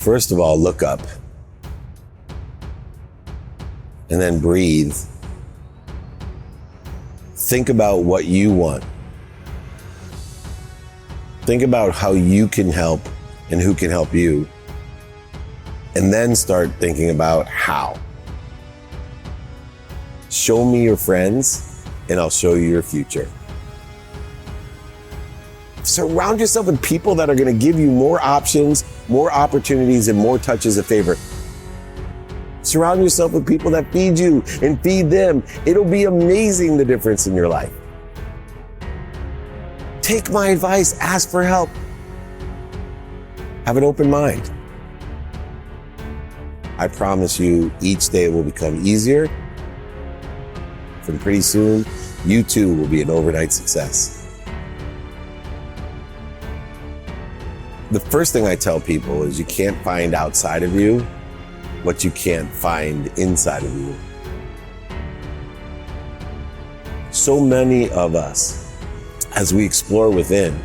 First of all, look up. And then breathe. Think about what you want. Think about how you can help and who can help you. And then start thinking about how. Show me your friends and I'll show you your future. Surround yourself with people that are going to give you more options, more opportunities, and more touches of favor. Surround yourself with people that feed you and feed them. It'll be amazing the difference in your life. Take my advice, ask for help. Have an open mind. I promise you, each day will become easier. And pretty soon, you too will be an overnight success. The first thing I tell people is you can't find outside of you what you can't find inside of you. So many of us, as we explore within,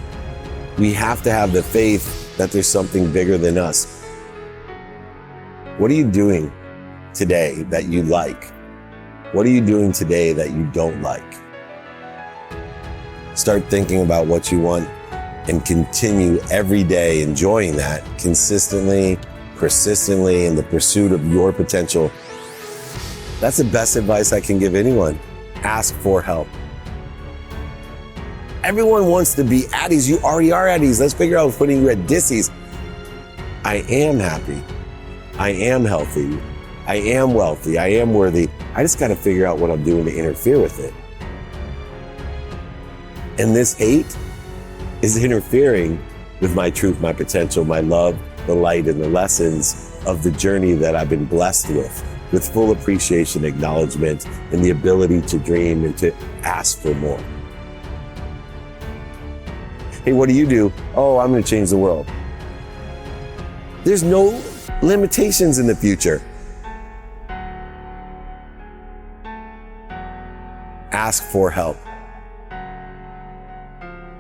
we have to have the faith that there's something bigger than us. What are you doing today that you like? What are you doing today that you don't like? Start thinking about what you want and continue every day enjoying that consistently, persistently in the pursuit of your potential. That's the best advice I can give anyone. Ask for help. Everyone wants to be Addies. You already are Addies. Let's figure out putting you at Dissies. I am happy. I am healthy. I am wealthy. I am worthy. I just got to figure out what I'm doing to interfere with it. And this 8 is interfering with my truth, my potential, my love, the light, and the lessons of the journey that I've been blessed with full appreciation, acknowledgement, and the ability to dream and to ask for more. Hey, what do? Oh, I'm going to change the world. There's no limitations in the future. Ask for help.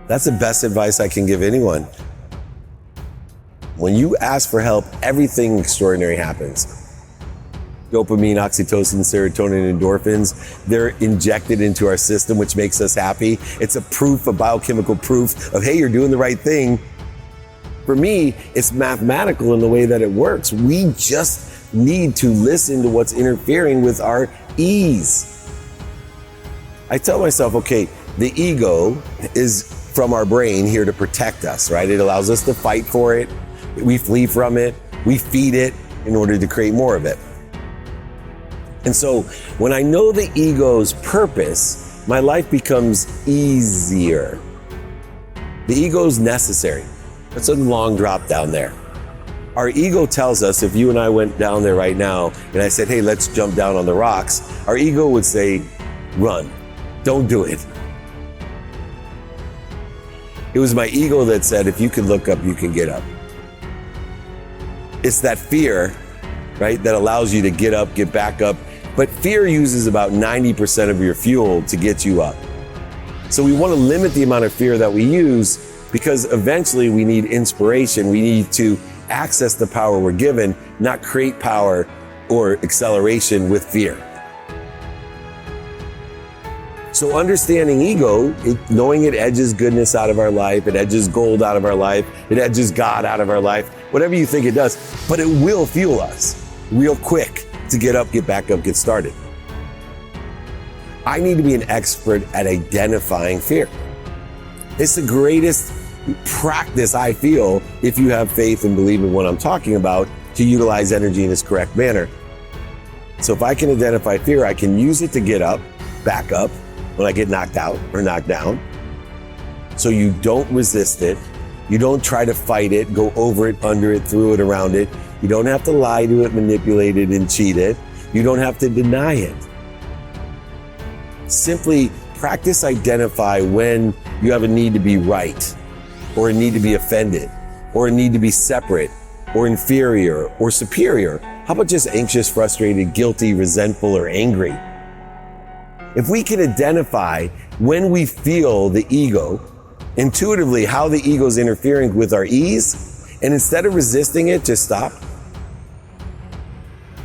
That's the best advice I can give anyone. When you ask for help, everything extraordinary happens. Dopamine, oxytocin, serotonin, endorphins, they're injected into our system, which makes us happy. It's a biochemical proof of, hey, you're doing the right thing. For me, it's mathematical in the way that it works. We just need to listen to what's interfering with our ease. I tell myself, okay, the ego is from our brain here to protect us, right? It allows us to fight for it. We flee from it. We feed it in order to create more of it. And so when I know the ego's purpose, my life becomes easier. The ego's necessary. That's a long drop down there. Our ego tells us, if you and I went down there right now and I said, hey, let's jump down on the rocks, our ego would say, run, don't do it. It was my ego that said, if you can look up, you can get up. It's that fear, right, that allows you to get up, get back up. But fear uses about 90% of your fuel to get you up. So we want to limit the amount of fear that we use, because eventually we need inspiration. We need to access the power we're given, not create power or acceleration with fear. So understanding ego, knowing it edges goodness out of our life, it edges gold out of our life, it edges God out of our life, whatever you think it does, but it will fuel us real quick to get up, get back up, get started. I need to be an expert at identifying fear. It's the greatest practice, I feel, if you have faith and believe in what I'm talking about, to utilize energy in its correct manner. So if I can identify fear, I can use it to get up, back up, when I get knocked out or knocked down. So you don't resist it. You don't try to fight it, go over it, under it, through it, around it. You don't have to lie to it, manipulate it, and cheat it. You don't have to deny it. Simply practice identify when you have a need to be right, or a need to be offended, or a need to be separate, or inferior, or superior. How about just anxious, frustrated, guilty, resentful, or angry? If we can identify when we feel the ego, intuitively how the ego is interfering with our ease, And instead of resisting it, just stop.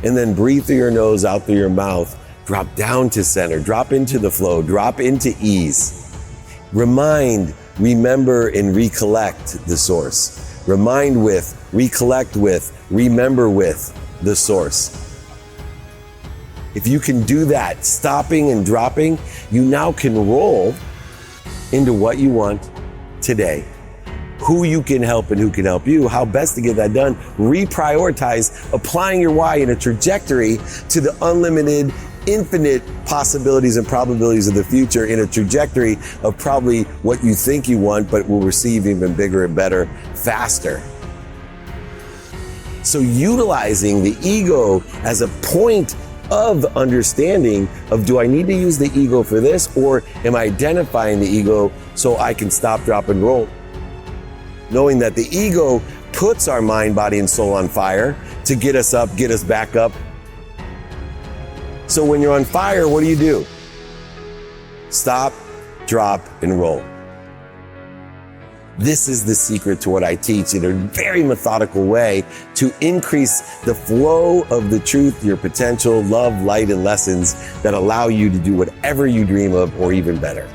And then breathe through your nose, out through your mouth. Drop down to center, drop into the flow, drop into ease. Remind, remember, and recollect the source. Remind with, recollect with, remember with the source. If you can do that, stopping and dropping, you now can roll into what you want today, who you can help and who can help you, how best to get that done, reprioritize, applying your why in a trajectory to the unlimited, infinite possibilities and probabilities of the future in a trajectory of probably what you think you want, but will receive even bigger and better, faster. So utilizing the ego as a point of understanding of, do I need to use the ego for this, or am I identifying the ego so I can stop, drop, and roll? Knowing that the ego puts our mind, body, and soul on fire to get us up, get us back up. So when you're on fire, what do? Stop, drop, and roll. This is the secret to what I teach in a very methodical way to increase the flow of the truth, your potential, love, light, and lessons that allow you to do whatever you dream of or even better.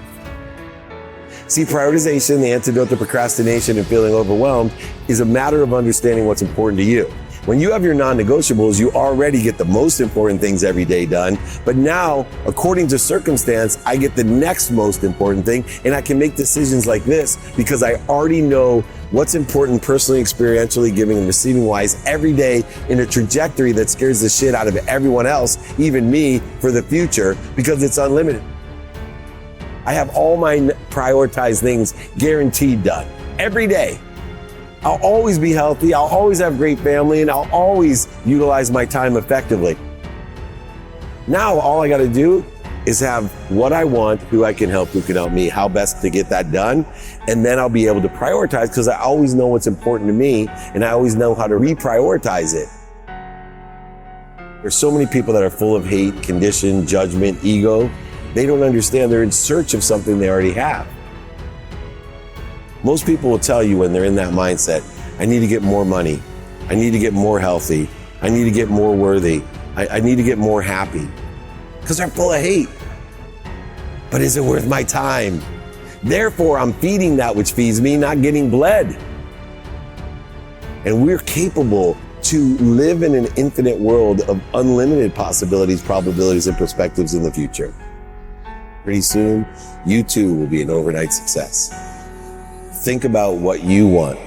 See, prioritization, the antidote to procrastination and feeling overwhelmed, is a matter of understanding what's important to you. When you have your non-negotiables, you already get the most important things every day done. But now, according to circumstance, I get the next most important thing, and I can make decisions like this because I already know what's important personally, experientially, giving and receiving wise every day in a trajectory that scares the shit out of everyone else, even me, for the future, because it's unlimited. I have all my prioritized things guaranteed done every day. I'll always be healthy, I'll always have great family, and I'll always utilize my time effectively. Now, all I gotta do is have what I want, who I can help, who can help me, how best to get that done. And then I'll be able to prioritize because I always know what's important to me and I always know how to reprioritize it. There's so many people that are full of hate, condition, judgment, ego. They don't understand they're in search of something they already have. Most people will tell you when they're in that mindset, I need to get more money. I need to get more healthy. I need to get more worthy. I need to get more happy. Because they're full of hate. But is it worth my time? Therefore, I'm feeding that which feeds me, not getting bled. And we're capable to live in an infinite world of unlimited possibilities, probabilities, and perspectives in the future. Pretty soon, you too will be an overnight success. Think about what you want.